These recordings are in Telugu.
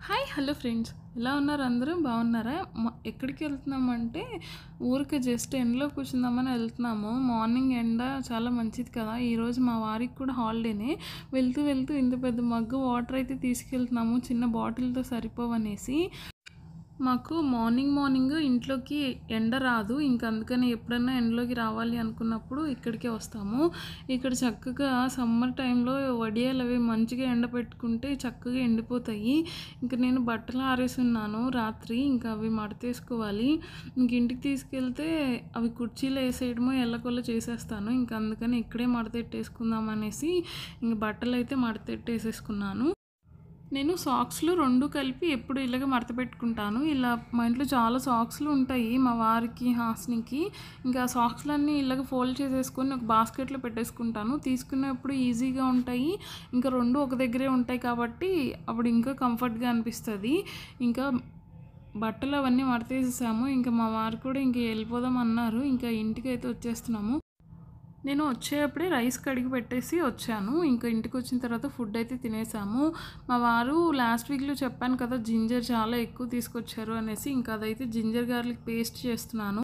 హాయ్ హలో ఫ్రెండ్స్, ఎలా ఉన్నారు? అందరూ బాగున్నారా? ఎక్కడికి వెళ్తున్నామంటే ఊరికి జస్ట్ ఎండలో కూర్చుందామని వెళ్తున్నాము. మార్నింగ్ ఎండ చాలా మంచిది కదా. ఈరోజు మా వారికి కూడా హాలిడేనే. వెళ్తూ వెళ్తూ ఇంత పెద్ద మగ్గు వాటర్ అయితే తీసుకెళ్తున్నాము, చిన్న బాటిల్తో సరిపోవనేసి. మాకు మార్నింగ్ ఇంట్లోకి ఎండ రాదు. ఇంక అందుకని ఎప్పుడన్నా ఎండలోకి రావాలి అనుకున్నప్పుడు ఇక్కడికే వస్తాము. ఇక్కడ చక్కగా సమ్మర్ టైంలో వడియాలు అవి మంచిగా ఎండబెట్టుకుంటే చక్కగా ఎండిపోతాయి. ఇంక నేను బట్టలు ఆరేసున్నాను రాత్రి. ఇంకా అవి మడతేసుకోవాలి. ఇంక ఇంటికి తీసుకెళ్తే అవి కుర్చీలో వేసేయడమో ఎల్లకొల్ల చేసేస్తాను. ఇంక అందుకని ఇక్కడే మడతెట్టేసుకుందాం అనేసి ఇంక బట్టలు అయితే మడతెట్టేసేసుకున్నాను. నేను సాక్స్లు 2 కలిపి ఎప్పుడు ఇలాగ మడత పెట్టుకుంటాను. ఇలా మా ఇంట్లో చాలా సాక్స్లు ఉంటాయి, మా వారికి, హాస్నికి. ఇంకా ఆ సాక్స్లన్నీ ఇలాగ ఫోల్డ్ చేసేసుకొని ఒక బాస్కెట్లో పెట్టేసుకుంటాను. తీసుకునేప్పుడు ఈజీగా ఉంటాయి. ఇంకా 2 ఒక దగ్గరే ఉంటాయి కాబట్టి అప్పుడు ఇంకా కంఫర్ట్గా అనిపిస్తుంది. ఇంకా బట్టలు అవన్నీ మడతేసేసాము. ఇంకా మా వారు కూడా ఇంక వెళ్ళిపోదాం అన్నారు. ఇంకా ఇంటికైతే వచ్చేస్తున్నాము. నేను వచ్చేటప్పుడే రైస్ కడిగి పెట్టేసి వచ్చాను. ఇంకా ఇంటికి వచ్చిన తర్వాత ఫుడ్ అయితే తినేసాము. మా వారు లాస్ట్ వీక్లో చెప్పాను కదా, జింజర్ చాలా ఎక్కువ తీసుకొచ్చారు అనేసి. ఇంకా అదైతే జింజర్ గార్లిక్ పేస్ట్ చేస్తున్నాను.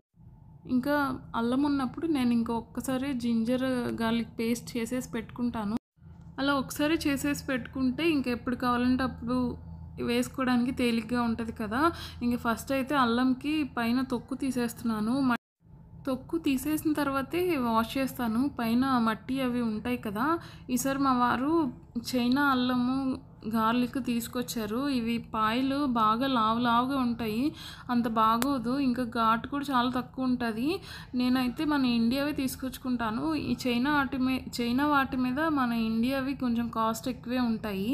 ఇంకా అల్లం ఉన్నప్పుడు నేను ఒక్కసారి జింజర్ గార్లిక్ పేస్ట్ చేసేసి పెట్టుకుంటాను. అలా ఒకసారి చేసేసి పెట్టుకుంటే ఇంకా ఎప్పుడు కావాలంటే అప్పుడు వేసుకోవడానికి తేలిగ్గా ఉంటుంది కదా. ఇంకా ఫస్ట్ అయితే అల్లంకి పైన తొక్కు తీసేస్తున్నాను. తొక్కు తీసేసిన తర్వాతే వాష్ చేస్తాను. పైన మట్టి అవి ఉంటాయి కదా. ఈసారి మా వారు చైనా అల్లము గార్లిక్ తీసుకొచ్చారు. ఇవి పాయలు బాగా లావుగా ఉంటాయి, అంత బాగోదు. ఇంకా ఘాటు కూడా చాలా తక్కువ ఉంటుంది. నేనైతే మన ఇండియావి తీసుకొచ్చుకుంటాను. ఈ చైనా వాటి మీద మన ఇండియావి కొంచెం కాస్ట్ ఎక్కువే ఉంటాయి.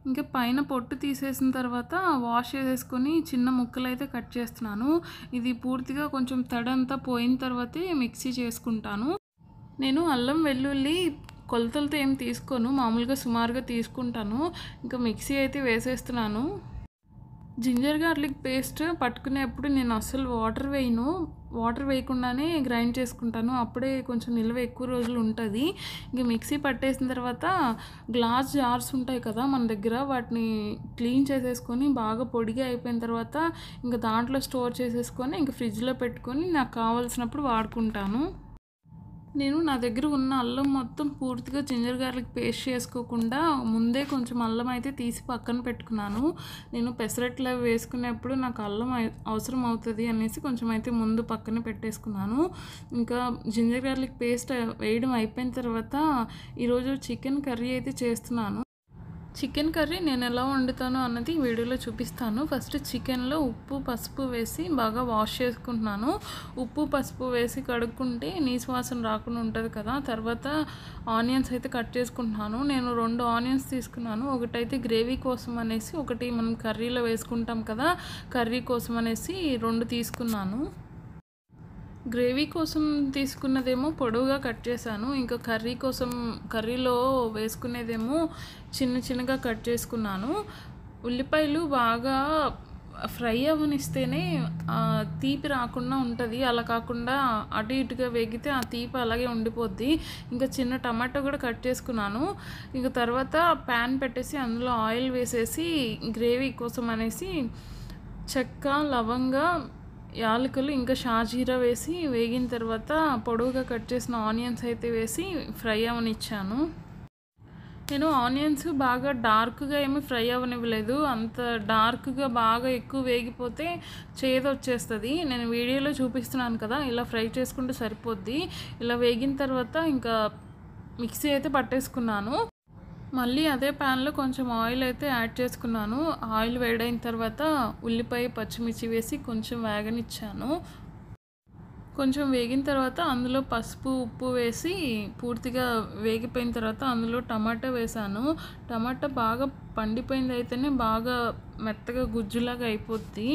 ఇంకా పైన పొట్టు తీసేసిన తర్వాత వాష్ చేసేసుకొని చిన్న ముక్కలు అయితే కట్ చేస్తున్నాను. ఇది పూర్తిగా కొంచెం తడంతా పోయిన తర్వాతే మిక్సీ చేసుకుంటాను. నేను అల్లం వెల్లుల్లి కొలతలతో ఏం తీసుకోను, మామూలుగా సుమారుగా తీసుకుంటాను. ఇంకా మిక్సీ అయితే వేసేస్తున్నాను. జింజర్ గార్లిక్ పేస్ట్ పట్టుకునేప్పుడు నేను అస్సలు వాటర్ వేయకుండానే గ్రైండ్ చేసుకుంటాను. అప్పుడే కొంచెం నిల్వ ఎక్కువ రోజులు ఉంటుంది. ఇంక మిక్సీ పట్టేసిన తర్వాత గ్లాస్ జార్స్ ఉంటాయి కదా మన దగ్గర, వాటిని క్లీన్ చేసేసుకొని బాగా పొడిగా అయిపోయిన తర్వాత ఇంకా దాంట్లో స్టోర్ చేసేసుకొని ఇంకా ఫ్రిడ్జ్లో పెట్టుకొని నాకు కావాల్సినప్పుడు వాడుకుంటాను. నేను నా దగ్గర ఉన్న అల్లం మొత్తం పూర్తిగా జింజర్ గార్లిక్ పేస్ట్ చేసుకోకుండా ముందే కొంచెం అల్లం అయితే తీసి పక్కన పెట్టుకున్నాను. నేను పెసరట్లు అవి వేసుకునేప్పుడు నాకు అల్లం అవసరం అవుతుంది అనేసి కొంచెం అయితే ముందు పక్కన పెట్టేసుకున్నాను. ఇంకా జింజర్ గార్లిక్ పేస్ట్ వేయడం అయిపోయిన తర్వాత ఈరోజు చికెన్ కర్రీ అయితే చేస్తున్నాను. చికెన్ కర్రీ నేను ఎలా వండుతాను అన్నది వీడియోలో చూపిస్తాను. ఫస్ట్ చికెన్లో ఉప్పు పసుపు వేసి బాగా వాష్ చేసుకుంటున్నాను. ఉప్పు పసుపు వేసి కడుక్కుంటే నీసు వాసన రాకుండా ఉంటుంది కదా. తర్వాత ఆనియన్స్ అయితే కట్ చేసుకుంటున్నాను. నేను 2 ఆనియన్స్ తీసుకున్నాను. ఒకటైతే గ్రేవీ కోసం అనేసి, ఒకటి మనం కర్రీలో వేసుకుంటాం కదా కర్రీ కోసం అనేసి 2 తీసుకున్నాను. గ్రేవీ కోసం తీసుకున్నదేమో పొడవుగా కట్ చేశాను. ఇంకా కర్రీలో వేసుకునేదేమో చిన్నగా కట్ చేసుకున్నాను. ఉల్లిపాయలు బాగా ఫ్రై అవ్వనిస్తేనే తీపి రాకుండా ఉంటుంది. అలా కాకుండా అటు ఇటుగా వేగితే ఆ తీపి అలాగే ఉండిపోద్ది. ఇంకా చిన్న టమాటో కూడా కట్ చేసుకున్నాను. ఇంకా తర్వాత ప్యాన్ పెట్టేసి అందులో ఆయిల్ వేసేసి గ్రేవీ కోసం అనేసి చెక్క, లవంగ, యాలకులు, ఇంకా షాజీరా వేసి వేగిన తర్వాత పొడవుగా కట్ చేసిన ఆనియన్స్ అయితే వేసి ఫ్రై అవనిచ్చాను. నేను ఆనియన్స్ బాగా డార్క్గా ఏమీ ఫ్రై అవ్వనివ్వలేదు. అంత డార్క్గా బాగా ఎక్కువ వేగిపోతే చేదు వచ్చేస్తుంది. నేను వీడియోలో చూపిస్తున్నాను కదా, ఇలా ఫ్రై చేసుకుంటే సరిపోద్ది. ఇలా వేగిన తర్వాత ఇంకా మిక్సీ అయితే పట్టేసుకున్నాను. మళ్ళీ అదే ప్యాన్లో కొంచెం ఆయిల్ అయితే యాడ్ చేసుకున్నాను. ఆయిల్ వేడైన తర్వాత ఉల్లిపాయ పచ్చిమిర్చి వేసి కొంచెం వేగనిచ్చాను. కొంచెం వేగిన తర్వాత అందులో పసుపు ఉప్పు వేసి పూర్తిగా వేగిపోయిన తర్వాత అందులో టమాటా వేసాను. టమాటా బాగా పండిపోయింది అయితేనే బాగా మెత్తగా గుజ్జులాగా అయిపోద్ది.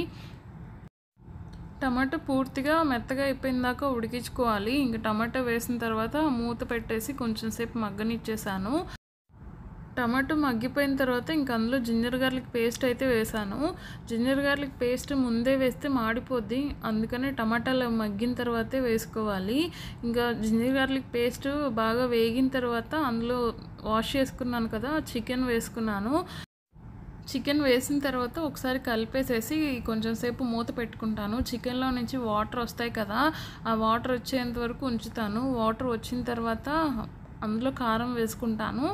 టమాటా పూర్తిగా మెత్తగా అయిపోయిన దాకా ఉడికించుకోవాలి. ఇంకా టమాటా వేసిన తర్వాత మూత పెట్టేసి కొంచెం సేపు మగ్గనిచ్చేసాను. టమాటో మగ్గిపోయిన తర్వాత ఇంక అందులో జింజర్ గార్లిక్ పేస్ట్ అయితే వేసాను. జింజర్ గార్లిక్ పేస్ట్ ముందే వేస్తే మాడిపోద్ది, అందుకని టమాటాలు మగ్గిన తర్వాతే వేసుకోవాలి. ఇంకా జింజర్ గార్లిక్ పేస్ట్ బాగా వేగిన తర్వాత అందులో వాష్ చేసుకున్నాను కదా చికెన్ వేసుకున్నాను. చికెన్ వేసిన తర్వాత ఒకసారి కలిపేసేసి కొంచెం సేపు మూత పెట్టుకుంటాను. చికెన్‌లో నుంచి వాటర్ వస్తాయి కదా! ఆ వాటర్ వచ్చేంత వరకు ఉంచుతాను. వాటర్ వచ్చిన తర్వాత అందులో కారం వేసుకుంటాను.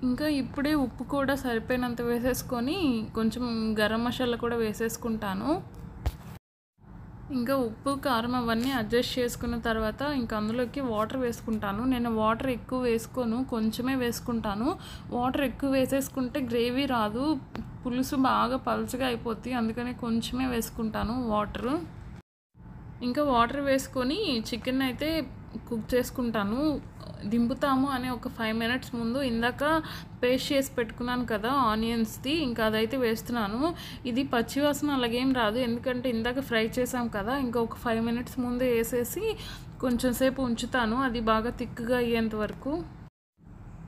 ఇంకా ఇప్పుడే ఉప్పు కూడా సరిపోయినంత వేసేసుకొని కొంచెం గరం మసాలా కూడా వేసేసుకుంటాను. ఇంకా ఉప్పు, కారం అవన్నీ అడ్జస్ట్ చేసుకున్న తర్వాత ఇంకా అందులోకి వాటర్ వేసుకుంటాను. నేను వాటర్ ఎక్కువ వేసుకోను, కొంచెమే వేసుకుంటాను. వాటర్ ఎక్కువ వేసేసుకుంటే గ్రేవీ రాదు, పులుసు బాగా పలుచగా అయిపోద్ది. అందుకని కొంచెమే వేసుకుంటాను వాటరు. ఇంకా వాటర్ వేసుకొని చికెన్ అయితే కుక్ చేసుకుంటాను. దింపుతాము అనే ఒక 5 మినిట్స్ ముందు ఇందాక పేస్ట్ చేసి పెట్టుకున్నాను కదా ఆనియన్స్‌ది, ఇంకా అదైతే వేస్తున్నాను. ఇది పచ్చివాసన అలాగేం రాదు, ఎందుకంటే ఇందాక ఫ్రై చేసాం కదా. ఇంకా ఒక 5 మినిట్స్ ముందే వేసేసి కొంచెం సేపు ఉంచుతాను, అది బాగా థిక్‌గా అయ్యేంత వరకు.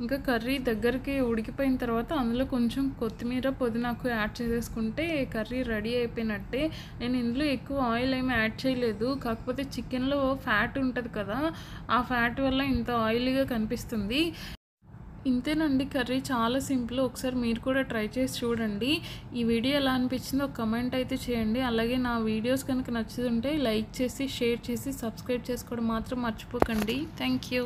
ఇంకా కర్రీ దగ్గరికి ఉడికిపోయిన తర్వాత అందులో కొంచెం కొత్తిమీర, పుదీనాకు యాడ్ చేసేసుకుంటే కర్రీ రెడీ అయిపోయినట్టే. నేను ఇందులో ఎక్కువ ఆయిల్ ఏమి యాడ్ చేయలేదు, కాకపోతే చికెన్‌లో ఫ్యాట్ ఉంటది కదా, ఆ ఫ్యాట్ వల్ల ఇంత ఆయిలీగా కనిపిస్తుంది. ఇంతేనండి కర్రీ, చాలా సింపుల్. ఒకసారి మీరు కూడా ట్రై చేసి చూడండి. ఈ వీడియో ఎలా అనిపించిందో ఒక కమెంట్ అయితే చేయండి. అలాగే నా వీడియోస్ కనుక నచ్చుతుంటే లైక్ చేసి, షేర్ చేసి, సబ్స్క్రైబ్ చేసుకోవడం మాత్రం మర్చిపోకండి. Thank you.